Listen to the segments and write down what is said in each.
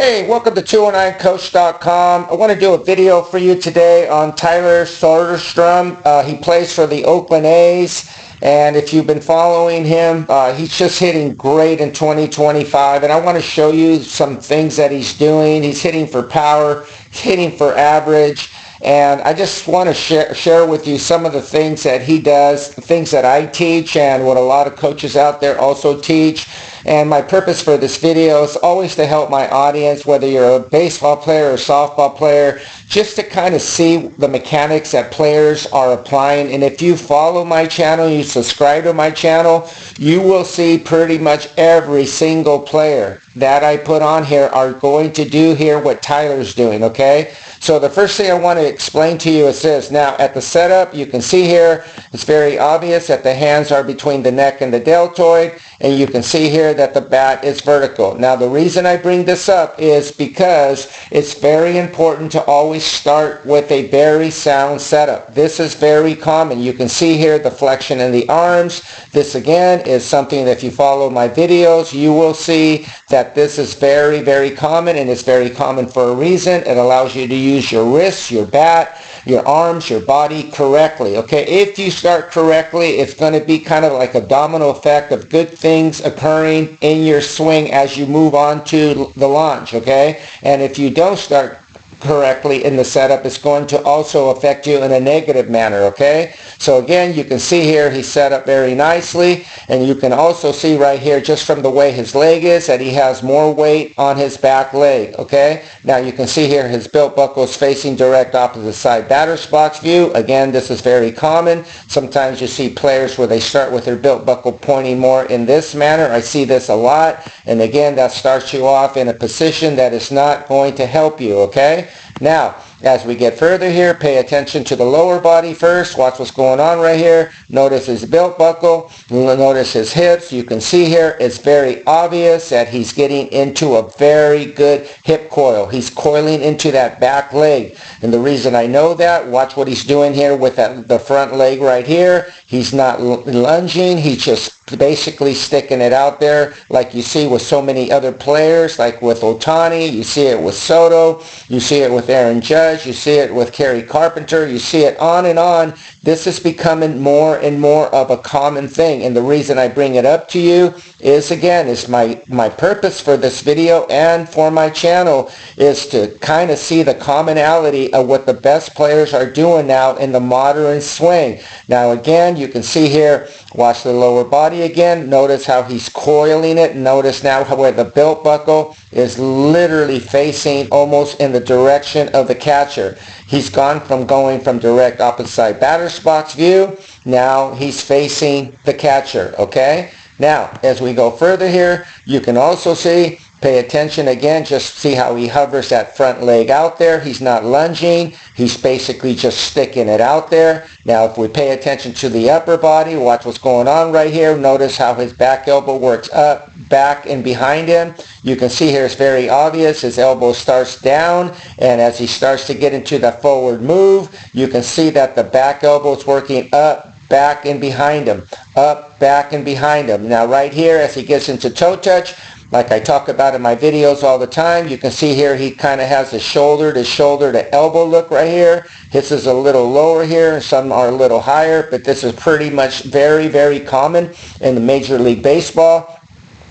Hey, welcome to 209coach.com. I want to do a video for you today on Tyler Soderstrom. He plays for the Oakland A's, and if you've been following him, he's just hitting great in 2025, and I want to show you some things that he's doing. He's hitting for power, he's hitting for average, and I just want to share with you some of the things that he does, the things that I teach, and what a lot of coaches out there also teach. And my purpose for this video is always to help my audience, whether you're a baseball player or softball player, just to kind of see the mechanics that players are applying. And if you follow my channel, you subscribe to my channel, you will see pretty much every single player that I put on here are going to do here what Tyler's doing, okay? So the first thing I want to explain to you is this. Now, at the setup, you can see here, it's very obvious that the hands are between the neck and the deltoid, and you can see here that the bat is vertical. Now, the reason I bring this up is because it's very important to always start with a very sound setup. This is very common. You can see here the flexion in the arms. This, again, is something that if you follow my videos, you will see that this is very, very common, and it's very common for a reason. It allows you to use your wrists, your bat, your arms, your body correctly, okay? If you start correctly, it's going to be kind of like a domino effect of good things occurring in your swing as you move on to the launch, okay? And if you don't start correctly in the setup, it's going to also affect you in a negative manner, okay? So again, you can see here he's set up very nicely, and you can also see right here just from the way his leg is that he has more weight on his back leg, okay? Now you can see here his belt buckle is facing direct opposite side batter's box view. Again, this is very common. Sometimes you see players where they start with their belt buckle pointing more in this manner. I see this a lot, and again, that starts you off in a position that is not going to help you, okay? Now, as we get further here, pay attention to the lower body first. Watch what's going on right here. Notice his belt buckle. Notice his hips. You can see here it's very obvious that he's getting into a very good hip coil. He's coiling into that back leg. And the reason I know that, watch what he's doing here with the front leg right here. He's not lunging. He's just basically sticking it out there like you see with so many other players, like with Ohtani. You see it with Soto. You see it with Aaron Judge. You see it with Kerry Carpenter. You see it on and on. This is becoming more and more of a common thing. And the reason I bring it up to you is, again, is my purpose for this video and for my channel is to kind of see the commonality of what the best players are doing now in the modern swing. Now, again, you can see here, watch the lower body again. Notice how he's coiling it. Notice now where the belt buckle is literally facing almost in the direction of the catcher. He's gone from going from direct opposite side batter's box view. Now he's facing the catcher, okay? Now, as we go further here, you can also see, pay attention again, just see how he hovers that front leg out there. He's not lunging. He's basically just sticking it out there. Now, if we pay attention to the upper body, watch what's going on right here. Notice how his back elbow works up, back, and behind him. You can see here it's very obvious. His elbow starts down, and as he starts to get into the forward move, you can see that the back elbow is working up, back, and behind him. Up, back, and behind him. Now, right here, as he gets into toe touch, like I talk about in my videos all the time, you can see here he kind of has a shoulder to elbow look right here. His is a little lower here, and some are a little higher, but this is pretty much very, very common in the Major League Baseball.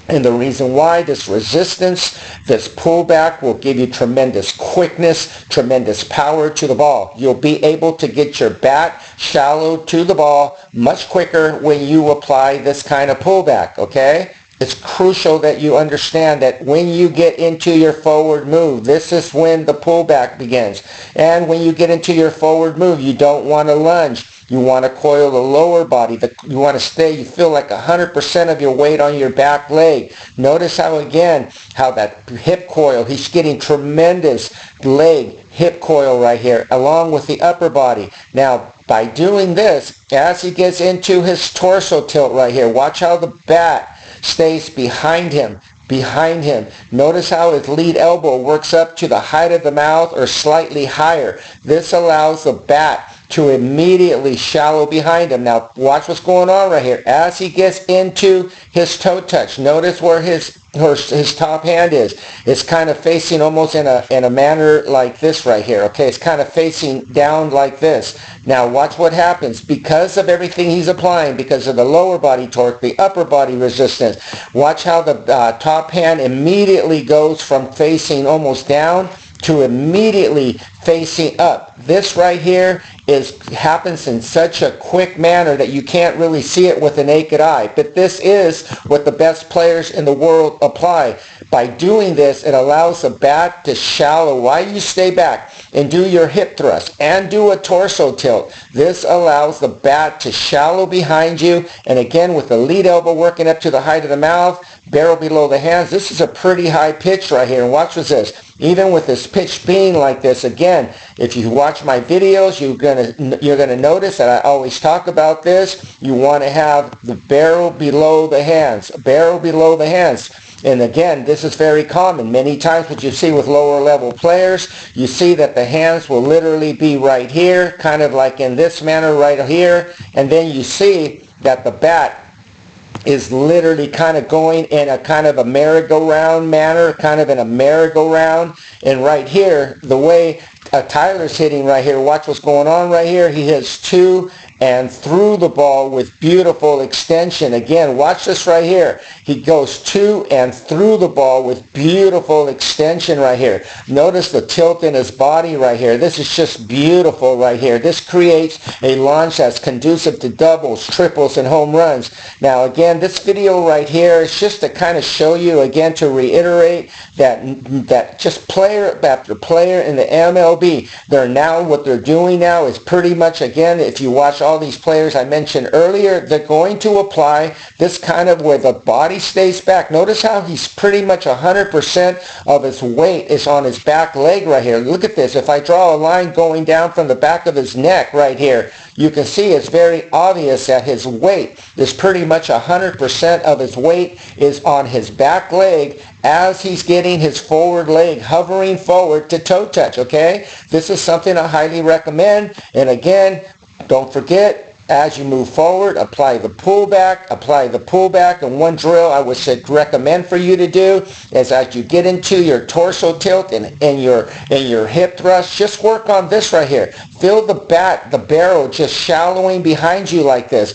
And the reason why, this resistance, this pullback will give you tremendous quickness, tremendous power to the ball. You'll be able to get your bat shallow to the ball much quicker when you apply this kind of pullback, okay? It's crucial that you understand that when you get into your forward move, this is when the pullback begins. And when you get into your forward move, you don't want to lunge. You want to coil the lower body. You want to stay, you feel like 100% of your weight on your back leg. Notice how, again, how that hip coil, he's getting tremendous leg hip coil right here, along with the upper body. Now, by doing this, as he gets into his torso tilt right here, watch how the bat stays behind him. Notice how his lead elbow works up to the height of the mouth or slightly higher. This allows the bat to immediately shallow behind him. Now watch what's going on right here. As he gets into his toe touch, notice where his his top hand is. It's kind of facing almost in a manner like this right here. Okay, it's kind of facing down like this. Now watch what happens because of everything he's applying, because of the lower body torque, the upper body resistance. Watch how the top hand immediately goes from facing almost down to immediately facing up. This right here happens in such a quick manner that you can't really see it with the naked eye. But this is what the best players in the world apply. By doing this, it allows the bat to shallow while you stay back and do your hip thrust and do a torso tilt. This allows the bat to shallow behind you. And again, with the lead elbow working up to the height of the mouth, barrel below the hands, this is a pretty high pitch right here. And watch this. Even with this pitch being like this, again, if you watch my videos, you're gonna notice that I always talk about this. You want to have the barrel below the hands, barrel below the hands. And again, this is very common. Many times what you see with lower level players, you see that the hands will literally be right here, kind of like in this manner right here. And then you see that the bat is literally kind of going in a kind of a merry-go-round manner, kind of in a merry-go-round. And right here, the way Tyler's hitting right here, watch what's going on right here. He hits to and through the ball with beautiful extension. Again, watch this right here. He goes to and through the ball with beautiful extension right here. Notice the tilt in his body right here. This is just beautiful right here. This creates a launch that's conducive to doubles, triples, and home runs. Now again, this video right here is just to kind of show you, again, to reiterate that just player after player in the MLB, what they're doing now is pretty much, again, if you watch all these players I mentioned earlier, they're going to apply this kind of where the body stays back. Notice how he's pretty much 100% of his weight is on his back leg right here. Look at this. If I draw a line going down from the back of his neck right here, you can see it's very obvious that his weight is pretty much 100% of his weight is on his back leg as he's getting his forward leg hovering forward to toe touch, okay? This is something I highly recommend. And again, don't forget, as you move forward, apply the pullback. And one drill I would recommend for you to do is as you get into your torso tilt and your hip thrust, just work on this right here. Feel the barrel just shallowing behind you like this.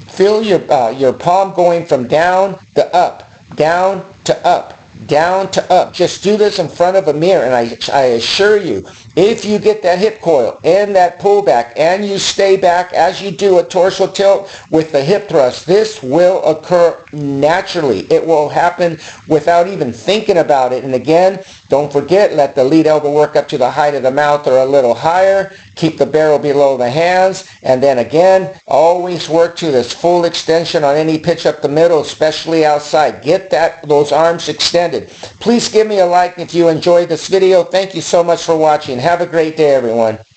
Feel your palm going from down to up, down to up, down to up. Just do this in front of a mirror, and I assure you, if you get that hip coil and that pullback and you stay back as you do a torso tilt with the hip thrust, this will occur naturally. It will happen without even thinking about it. And again, don't forget, let the lead elbow work up to the height of the mouth or a little higher. Keep the barrel below the hands. And then again, always work to this full extension on any pitch up the middle, especially outside. Get those arms extended. Please give me a like if you enjoyed this video. Thank you so much for watching. Have a great day, everyone.